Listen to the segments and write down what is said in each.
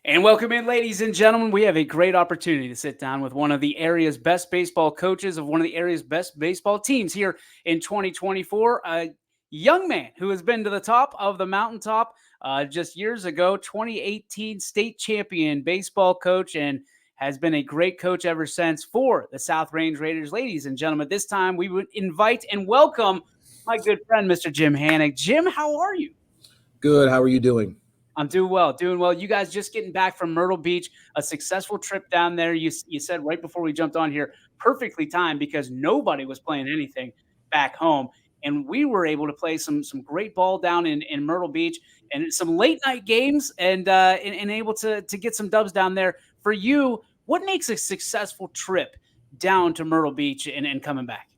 And welcome in, ladies and gentlemen. We have a great opportunity to sit down with one of the area's best baseball coaches of one of the area's best baseball teams here in 2024. A young man who has been to the top of the mountaintop just years ago, 2018 state champion baseball coach, and has been a great coach ever since for the South Range Raiders. Ladies and gentlemen, this time we would invite and welcome my good friend, Mr. Jim Hanek. Jim, how are you? Good. How are you doing? I'm doing well, doing well. You guys just getting back from Myrtle Beach, a successful trip down there. You said right before we jumped on here, perfectly timed because nobody was playing anything back home, and we were able to play some great ball down in Myrtle Beach and some late night games and able to get some dubs down there. For you, what makes a successful trip down to Myrtle Beach and coming back?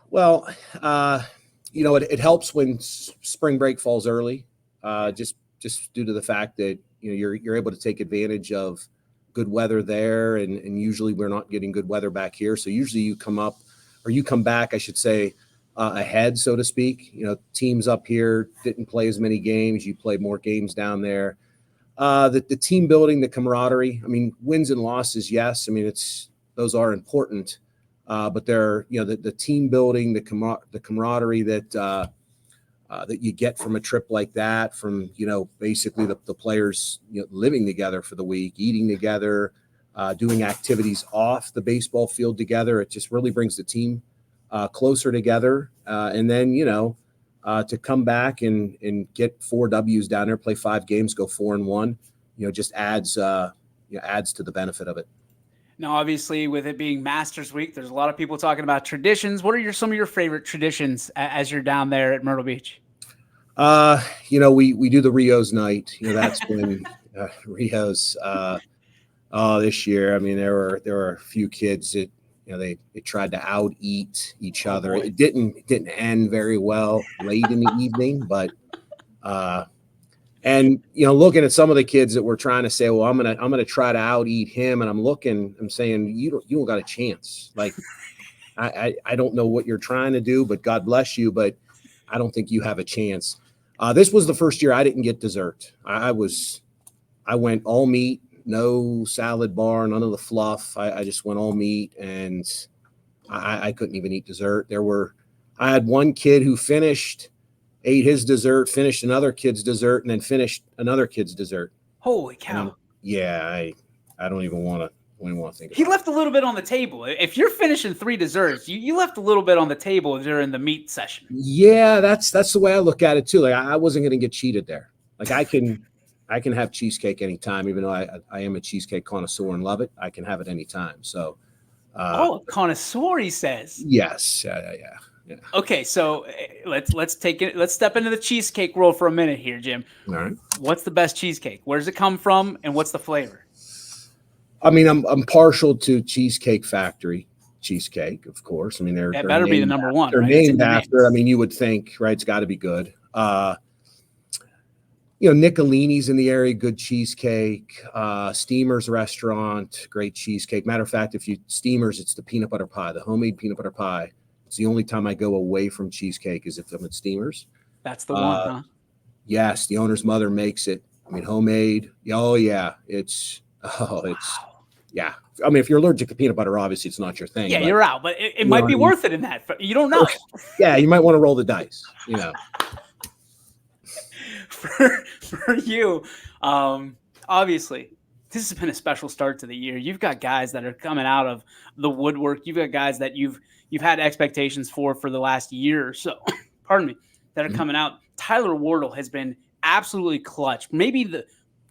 Well, it helps when spring break falls early, just due to the fact that you're able to take advantage of good weather there, and usually we're not getting good weather back here. So usually you come back, I should say, ahead, so to speak. Teams up here didn't play as many games. You played more games down there. The team building, the camaraderie. I mean, wins and losses, yes. I mean, those are important. But they're, the team building, the camaraderie that you get from a trip like that, from, basically the players, living together for the week, eating together, doing activities off the baseball field together. It just really brings the team closer together. And then, to come back and get 4 W's down there, play 5 games, go 4-1, just adds to the benefit of it. Now, obviously, with it being Masters Week, there's a lot of people talking about traditions. What are some of your favorite traditions as you're down there at Myrtle Beach? We do the Rios night. That's when Rios. This year, I mean, there were a few kids that they tried to out eat each other. Boy. It didn't end very well late in the evening, but. And looking at some of the kids that were trying to say, well, I'm gonna try to out eat him, and I'm saying you don't got a chance. Like, I don't know what you're trying to do, but God bless you, but I don't think you have a chance. This was the first year I didn't get dessert. I went all meat, no salad bar, none of the fluff. I just went all meat, and I couldn't even eat dessert. I had one kid who ate his dessert, finished another kid's dessert, and then finished another kid's dessert. Holy cow! I don't even want to think about it. He left a little bit on the table. If you're finishing 3 desserts, you left a little bit on the table during the meat session. Yeah, that's the way I look at it too. Like, I wasn't going to get cheated there. Like, I can have cheesecake anytime, even though I am a cheesecake connoisseur and love it. I can have it anytime. So, connoisseur, he says. Yes, yeah. Yeah. Okay, so let's take it. Let's step into the cheesecake world for a minute here, Jim. All right. What's the best cheesecake? Where does it come from, and what's the flavor? I mean, I'm partial to Cheesecake Factory cheesecake, of course. I mean, they're better be the number one. They're right? named after. I mean, you would think, right? It's got to be good. Nicolini's in the area, good cheesecake. Steamer's restaurant, great cheesecake. Matter of fact, Steamer's, it's the peanut butter pie, the homemade peanut butter pie. It's the only time I go away from cheesecake is if I'm at Steamer's. That's the one, huh? Yes, the owner's mother makes it. I mean, homemade. Oh yeah, yeah. I mean, if you're allergic to peanut butter, obviously it's not your thing. Yeah, you're out, but it might be worth it in that. You don't know. Yeah, you might want to roll the dice. For you, obviously, this has been a special start to the year. You've got guys that are coming out of the woodwork. You've got guys that you've had expectations for the last year or so, pardon me, that are coming out. Tyler Wardle has been absolutely clutch.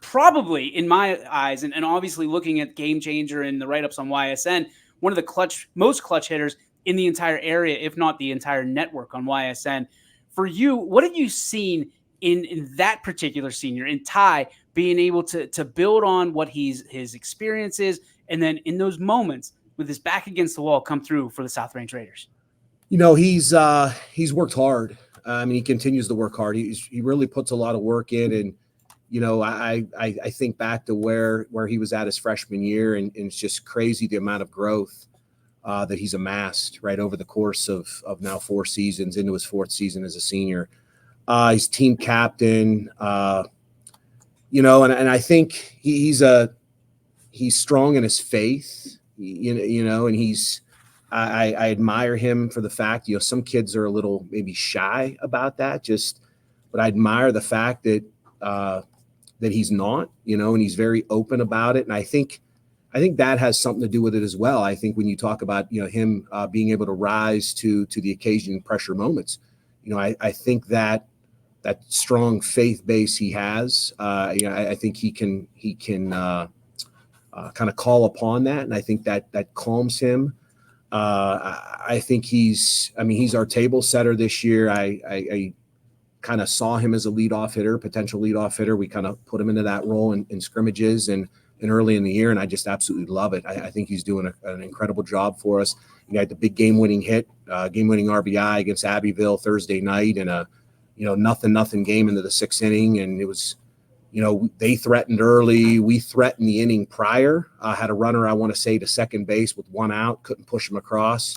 Probably in my eyes, and obviously looking at Game Changer and the write-ups on YSN, one of the most clutch hitters in the entire area, if not the entire network on YSN. For you, what have you seen in that particular senior, in Ty, being able to build on what his experience is, and then in those moments with his back against the wall come through for the South Range Raiders? He's worked hard. I mean, he continues to work hard. He really puts a lot of work in, and I think back to where he was at his freshman year, and it's just crazy the amount of growth that he's amassed right over the course of now 4 seasons, into his 4th season as a senior. He's team captain. and I think he's strong in his faith, and I admire him for the fact, some kids are a little maybe shy about that, but I admire the fact that he's not, and he's very open about it. And I think that has something to do with it as well. I think when you talk about, him being able to rise to the occasion in pressure moments, I think that strong faith base he has, I think he can kind of call upon that, and I think that calms him. I think he's our table setter this year. I kind of saw him as a potential leadoff hitter. We kind of put him into that role in scrimmages and early in the year, and I just absolutely love it. I think he's doing an incredible job for us. He had the big game-winning hit, game-winning RBI against Abbeville Thursday night, and a 0-0 game into the 6th inning, and it was, they threatened early. We threatened the inning prior. Had a runner, I want to say, to second base with 1 out, couldn't push him across.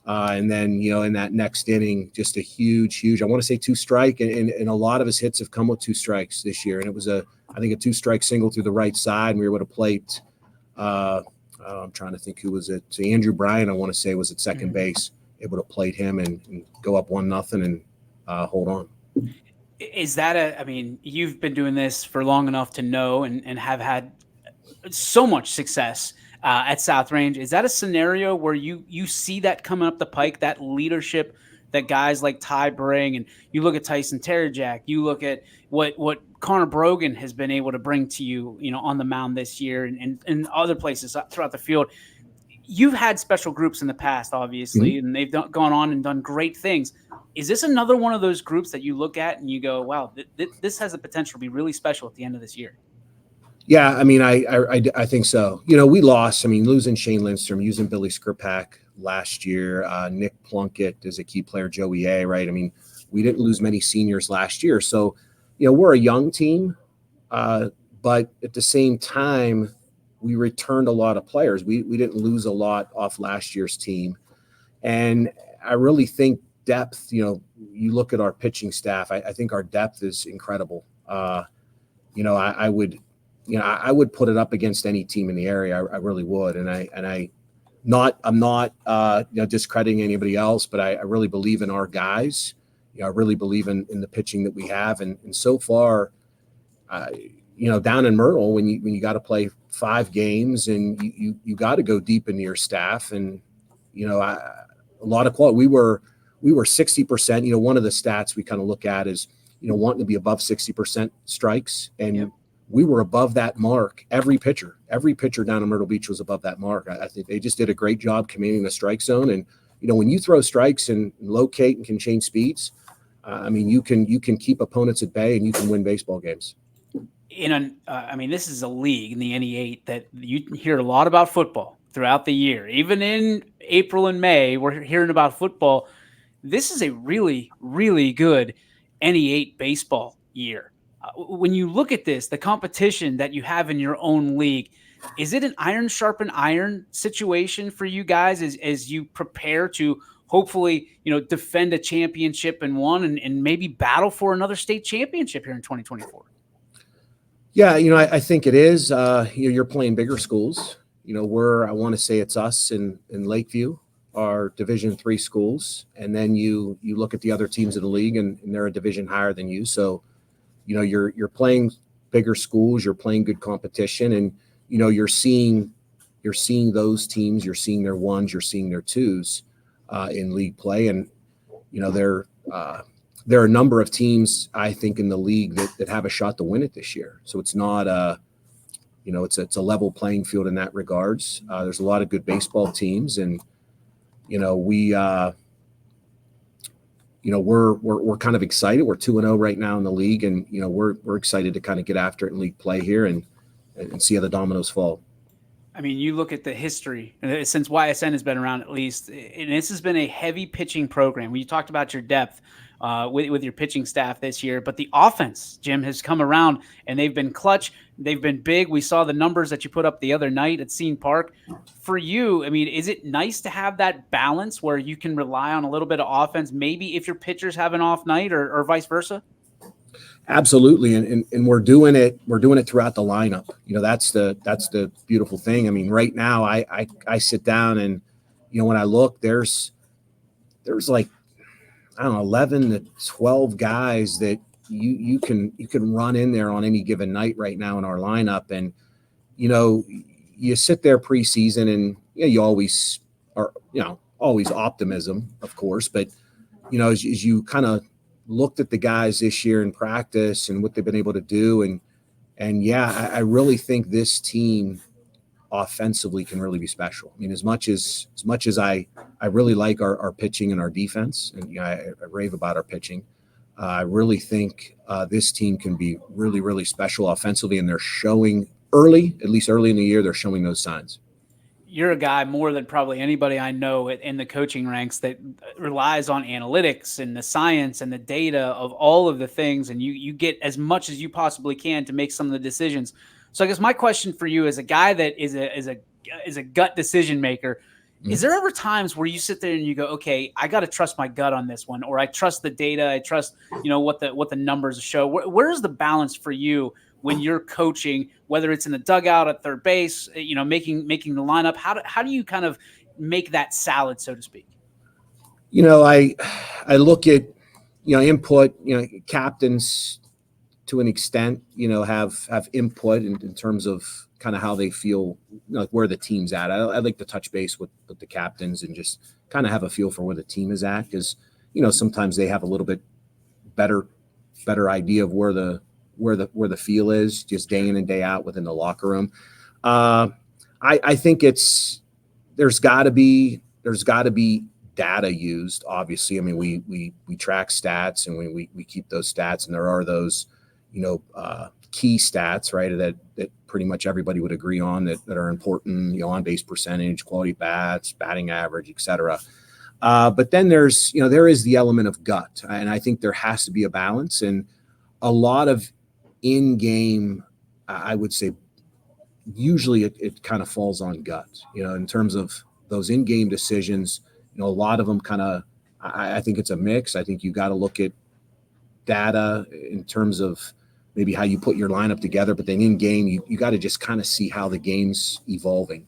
And then, in that next inning, just a huge, I want to say 2-strike. And a lot of his hits have come with 2 strikes this year. And it was I think a 2-strike single through the right side. And we were able to plate, I'm trying to think who was it. So Andrew Bryan, I want to say, was at second base, able to plate him and go up 1-0 and hold on. Is that you've been doing this for long enough to know and have had so much success at South Range. Is that a scenario where you see that coming up the pike, that leadership that guys like Ty bring, and you look at Tyson Terajak, you look at what Connor Brogan has been able to bring to you, on the mound this year and other places throughout the field. You've had special groups in the past, obviously, and they've gone on and done great things. Is this another one of those groups that you look at and you go, wow, this has the potential to be really special at the end of this year? Yeah, I think so. We lost. Losing Shane Lindstrom, using Billy Skripak last year, Nick Plunkett is a key player, Joey A, right? We didn't lose many seniors last year. So, we're a young team, but at the same time, we returned a lot of players. We didn't lose a lot off last year's team. And I really think depth, you look at our pitching staff, I think our depth is incredible. I would put it up against any team in the area. I really would. I'm not discrediting anybody else, but I really believe in our guys. I really believe in the pitching that we have. And so far, down in Myrtle, when you got to play 5 games and you got to go deep into your staff, and a lot of quality. We were 60%. One of the stats we kind of look at is wanting to be above 60% strikes, and we were above that mark. Every pitcher down in Myrtle Beach was above that mark. I think they just did a great job commanding the strike zone. And when you throw strikes and locate and can change speeds, you can keep opponents at bay and you can win baseball games. This is a league in the NE8 that you hear a lot about football throughout the year. Even in April and May, we're hearing about football. This is a really, really good NE8 baseball year. When you look at this, the competition that you have in your own league, is it an iron sharpen iron situation for you guys as you prepare to hopefully, defend a championship in one and maybe battle for another state championship here in 2024? Yeah, I think it is. You're playing bigger schools. I want to say it's us in Lakeview, our Division III schools, and then you look at the other teams in the league, and they're a division higher than you. So, you're playing bigger schools, you're playing good competition, and you're seeing those teams, you're seeing their ones, you're seeing their twos in league play, and there are a number of teams, I think, in the league that have a shot to win it this year. So it's not it's a level playing field in that regards. There's a lot of good baseball teams, and we're kind of excited. We're 2-0 right now in the league, and we're excited to kind of get after it in league play here and see how the dominoes fall. You look at the history since YSN has been around, at least, and this has been a heavy pitching program. You talked about your depth with your pitching staff this year, but the offense, Jim, has come around, and they've been clutch. They've been big. We saw the numbers that you put up the other night at Scene Park. For you, is it nice to have that balance where you can rely on a little bit of offense, maybe if your pitchers have an off night or vice versa? Absolutely, and we're doing it. We're doing it throughout the lineup. That's the beautiful thing. I mean, right now, I sit down and when I look, there's like I don't know 11 to 12 guys that you can run in there on any given night right now in our lineup, and you know you sit there preseason and you always are always optimism, of course, but as you kind of looked at the guys this year in practice and what they've been able to do, and yeah, I really think this team offensively can really be special. I mean, as much as I really like our pitching and our defense, and I rave about our pitching. I really think this team can be really, really special offensively, and they're showing at least early in the year, they're showing those signs. You're a guy more than probably anybody I know in the coaching ranks that relies on analytics and the science and the data of all of the things, and you get as much as you possibly can to make some of the decisions. So I guess my question for you, as a guy that is a gut decision maker, is there ever times where you sit there and you go, okay, I got to trust my gut on this one, or I trust the data, I trust what the numbers show? Where's the balance for you when you're coaching, whether it's in the dugout at third base, making the lineup? How do you kind of make that salad, so to speak? I look at input. Captains to an extent have input in terms of kind of how they feel, like where the team's at. I like to touch base with the captains and just kind of have a feel for where the team is at, because sometimes they have a little bit better idea of where the feel is just day in and day out within the locker room. I think there's got to be data used. Obviously, I mean we track stats and we keep those stats, and there are those key stats, right, that pretty much everybody would agree on that are important. On base percentage, quality bats, batting average, etc. But then there is the element of gut, and I think there has to be a balance. And a lot of in-game, I would say, usually it kind of falls on gut. In terms of those in-game decisions, a lot of them kind of, I think it's a mix. I think you got to look at data in terms of maybe how you put your lineup together, but then in game, you got to just kind of see how the game's evolving.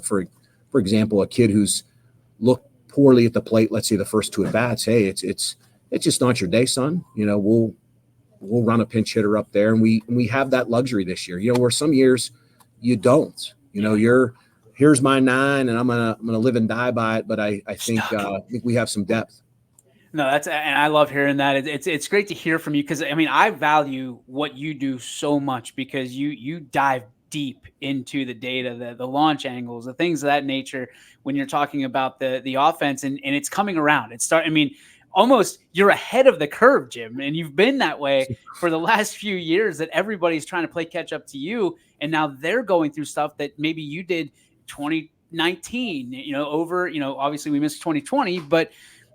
For example, a kid who's looked poorly at the plate, let's say the first two at bats, hey, it's just not your day, son. We'll run a pinch hitter up there, and we have that luxury this year. Where some years you don't. Here's my 9, and I'm gonna live and die by it. But I think we have some depth. No, and I love hearing that. It's great to hear from you, because I mean, I value what you do so much, because you dive deep into the data, the launch angles, the things of that nature when you're talking about the offense, and it's coming around. I mean, almost you're ahead of the curve, Jim, and you've been that way for the last few years, that everybody's trying to play catch up to you, and now they're going through stuff that maybe you did 2019, obviously we missed 2020, but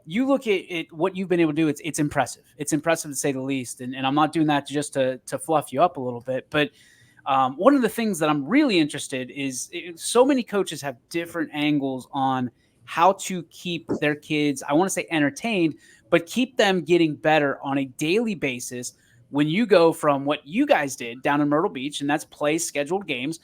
you look at what you've been able to do, it's impressive. It's impressive, to say the least. And I'm not doing that just to fluff you up a little bit. But one of the things that I'm really interested is, so many coaches have different angles on how to keep their kids, I want to say entertained, but keep them getting better on a daily basis. When you go from what you guys did down in Myrtle Beach, and that's play scheduled games,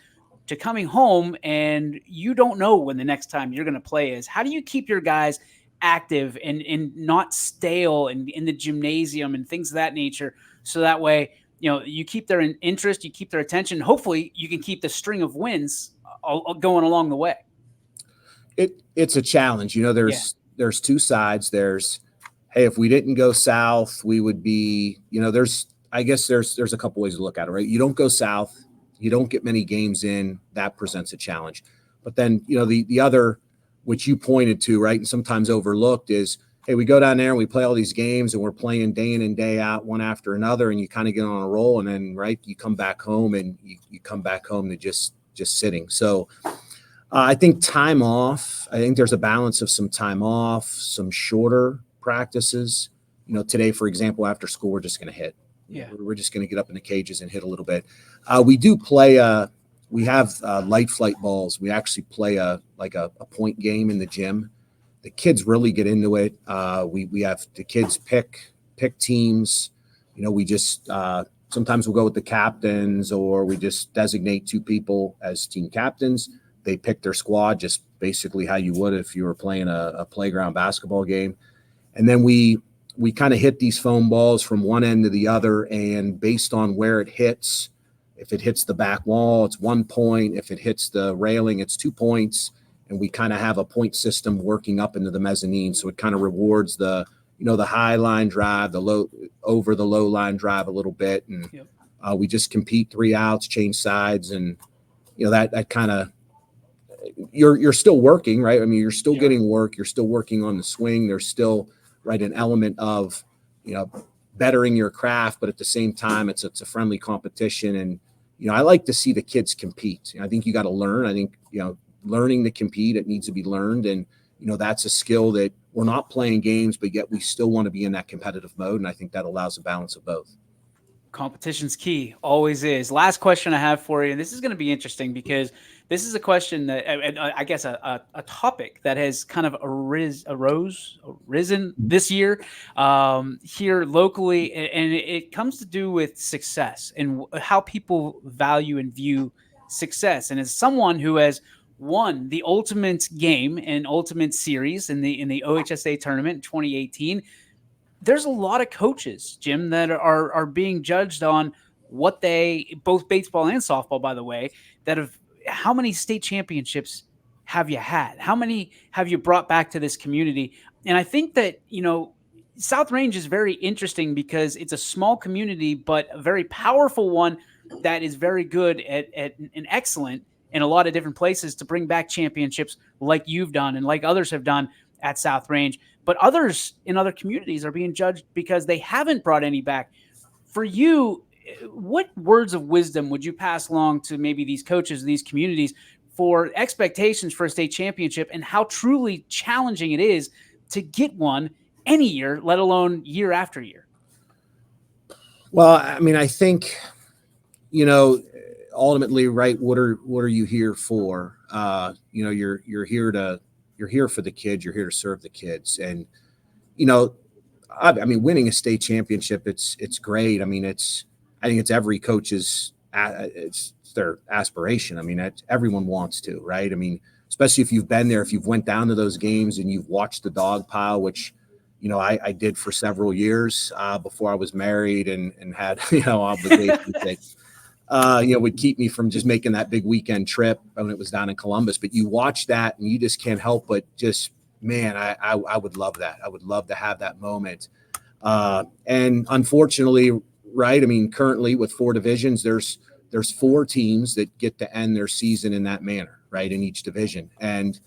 to coming home and you don't know when the next time you're going to play is. How do you keep your guys active and not stale and in the gymnasium and things of that nature, so that way you keep their interest, you keep their attention, hopefully you can keep the string of wins going along the way? It's a challenge. There's two sides. There's, hey, if we didn't go south, we would be, there's a couple ways to look at it, right? You don't go south, you don't get many games in, that presents a challenge. But then the other, which you pointed to, right, and sometimes overlooked, is, hey, we go down there and we play all these games and we're playing day in and day out, one after another, and you kind of get on a roll, and then, right, you come back home and you come back home to just sitting. So I think time off, I think there's a balance of some time off, some shorter practices. Today, for example, after school, we're just going to hit. Yeah. We're just going to get up in the cages and hit a little bit. We do play we have light flight balls. We actually play a point game in the gym. The kids really get into it. We have the kids pick teams. We just sometimes we'll go with the captains, or we just designate two people as team captains. They pick their squad just basically how you would if you were playing a playground basketball game. And then we kind of hit these foam balls from one end to the other, and based on where it hits, if it hits the back wall, it's 1 point. If it hits the railing, it's 2 points. And we kind of have a point system working up into the mezzanine, so it kind of rewards the high line drive, the low over the low line drive a little bit, and Yep. we just compete 3 outs, change sides, and that kind of you're still working, right? I mean, you're still getting work, you're still working on the swing. There's still an element of bettering your craft, but at the same time, it's a friendly competition, and I like to see the kids compete. I think you got to learn. I think learning to compete, it needs to be learned, and that's a skill that we're not playing games, but yet we still want to be in that competitive mode, and I think that allows a balance of both. Competition's key, always is. Last question I have for you, and this is going to be interesting because this is a question that, I guess, a topic that has kind of arisen this year here locally, and it comes to do with success and how people value and view success. And as someone who has won the ultimate game and ultimate series in the OHSA tournament in 2018, there's a lot of coaches, Jim, that are being judged on what they, both baseball and softball, by the way, that have, how many state championships have you had? How many have you brought back to this community? And I think that, South Range is very interesting because it's a small community, but a very powerful one that is very good at and excellent in a lot of different places to bring back championships like you've done and like others have done at South Range. But others in other communities are being judged because they haven't brought any back. For you, what words of wisdom would you pass along to maybe these coaches, these communities, for expectations for a state championship and how truly challenging it is to get one any year, let alone year after year? Well, I mean, I think, ultimately, right, what are you here for? You're here for the kids, you're here to serve the kids. And, I mean, winning a state championship, it's great. I mean, I think it's every coach's, it's their aspiration. I mean, everyone wants to, right? I mean, especially if you've been there, if you've went down to those games and you've watched the dog pile, which, I did for several years before I was married and had, obligations that, would keep me from just making that big weekend trip when it was down in Columbus. But you watch that and you just can't help but just, man, I would love that. I would love to have that moment. And unfortunately, right, I mean, currently with 4 divisions, there's 4 teams that get to end their season in that manner, right, in each division. And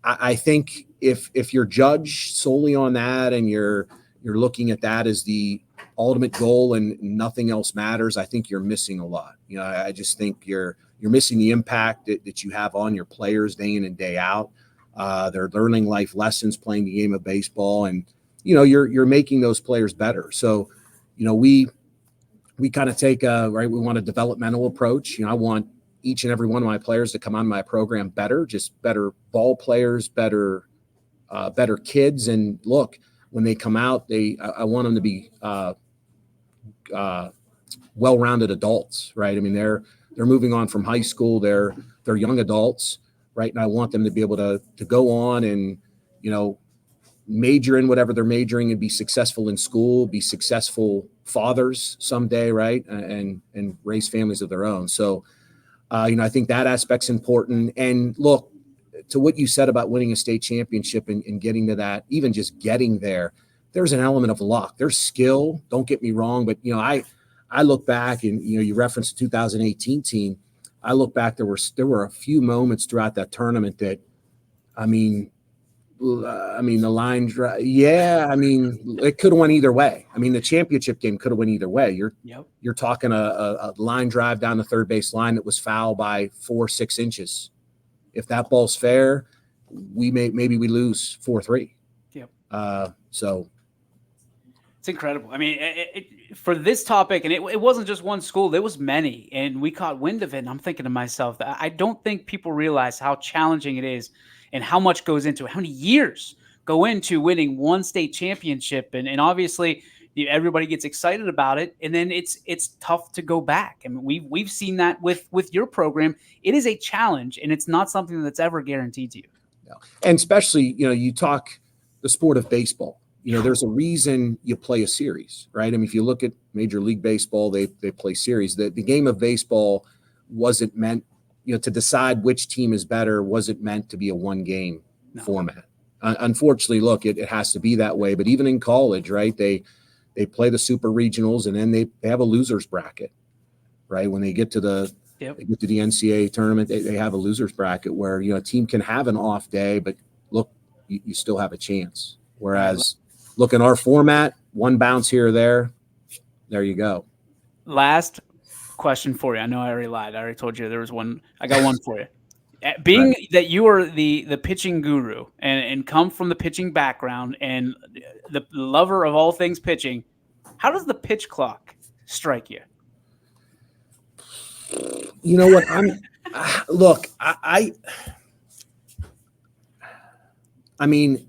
I think if you're judged solely on that and you're looking at that as the ultimate goal and nothing else matters, I think you're missing a lot. I just think you're missing the impact that you have on your players day in and day out. They're learning life lessons playing the game of baseball, and you're making those players better. So we kind of take we want a developmental approach. I want each and every one of my players to come on my program better, just better ball players, better kids. And look, when they come out, I want them to be well-rounded adults, right? I mean, they're moving on from high school, they're young adults, right? And I want them to be able to go on and major in whatever they're majoring and be successful in school, be successful fathers someday, right? And raise families of their own. So I think that aspect's important. And look, to what you said about winning a state championship and getting to that, even just getting there, there's an element of luck. There's skill. Don't get me wrong, but I look back and you referenced the 2018 team. I look back. There were a few moments throughout that tournament that, I mean, the line drive. Yeah, I mean, it could have went either way. I mean, the championship game could have went either way. You're talking a line drive down the third base line that was foul by 4-6 inches. If that ball's fair, maybe we lose 4-3. Yep. So it's incredible. I mean, for this topic, and it wasn't just one school, there was many, and we caught wind of it. And I'm thinking to myself, that I don't think people realize how challenging it is and how much goes into it, how many years go into winning one state championship. And obviously, everybody gets excited about it, and then it's tough to go back. I mean, we've seen that with your program. It is a challenge, and it's not something that's ever guaranteed to you. No. And especially, you talk the sport of baseball. There's a reason you play a series, right? I mean, if you look at Major League Baseball, they play series. The game of baseball wasn't meant, to decide which team is better, wasn't meant to be a one-game format. Unfortunately, look, it has to be that way. But even in college, right, they play the super regionals, and then they have a losers bracket, right? When they get to the NCAA tournament, they have a losers bracket where, a team can have an off day, but look, you still have a chance. Whereas, look, in our format, one bounce here or there you go. Last question for you. I know I already lied. I already told you there was one. I got one for you. Being that you are the pitching guru and come from the pitching background and the lover of all things pitching, how does the pitch clock strike you? You know what? Look, I mean,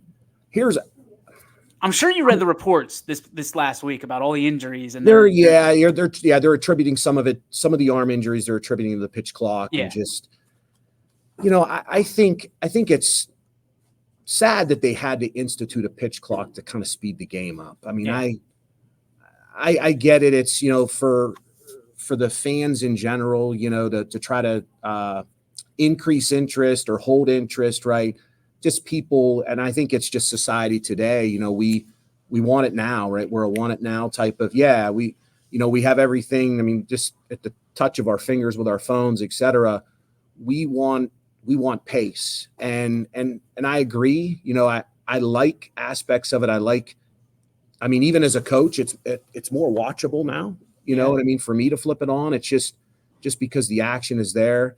I'm sure you read the reports this last week about all the injuries and they're attributing some of the arm injuries they're attributing to the pitch clock and just, I think it's sad that they had to institute a pitch clock to kind of speed the game up. I mean, I get it. It's, for the fans in general, to try to increase interest or hold interest, right? Just people, and I think it's just society today. We want it now, right? We're a want it now type of, we have everything. I mean, just at the touch of our fingers with our phones, etc. We want pace, and I agree. I like aspects of it. I mean, even as a coach, it's more watchable now. You know what I mean? For me to flip it on, it's just because the action is there.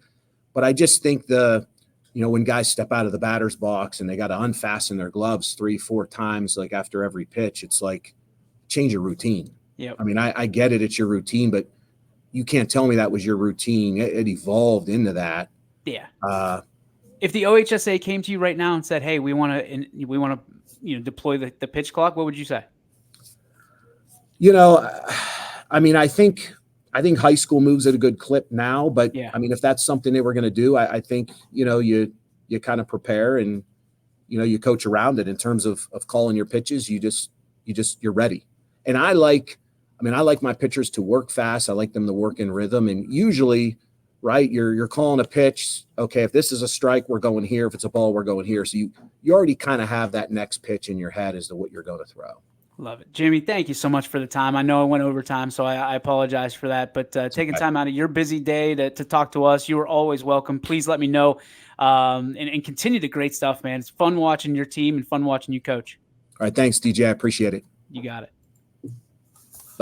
But I just think when guys step out of the batter's box and they got to unfasten their gloves 3-4 times, like after every pitch, it's like change your routine. Yeah. I mean, I get it. It's your routine, but you can't tell me that was your routine. It evolved into that. Yeah. If the OHSA came to you right now and said, "Hey, we want to deploy the pitch clock," what would you say? I mean, I think high school moves at a good clip now, but I mean, if that's something they were going to do, I think, you kind of prepare and, you coach around it in terms of calling your pitches. You're ready. And I like my pitchers to work fast. I like them to work in rhythm. And usually, right, you're calling a pitch. Okay, if this is a strike, we're going here. If it's a ball, we're going here. So you already kind of have that next pitch in your head as to what you're going to throw. Love it. Jimmy, thank you so much for the time. I know I went over time, so I apologize for that. But taking time out of your busy day to talk to us, you are always welcome. Please let me know and continue the great stuff, man. It's fun watching your team and fun watching you coach. All right. Thanks, DJ. I appreciate it. You got it.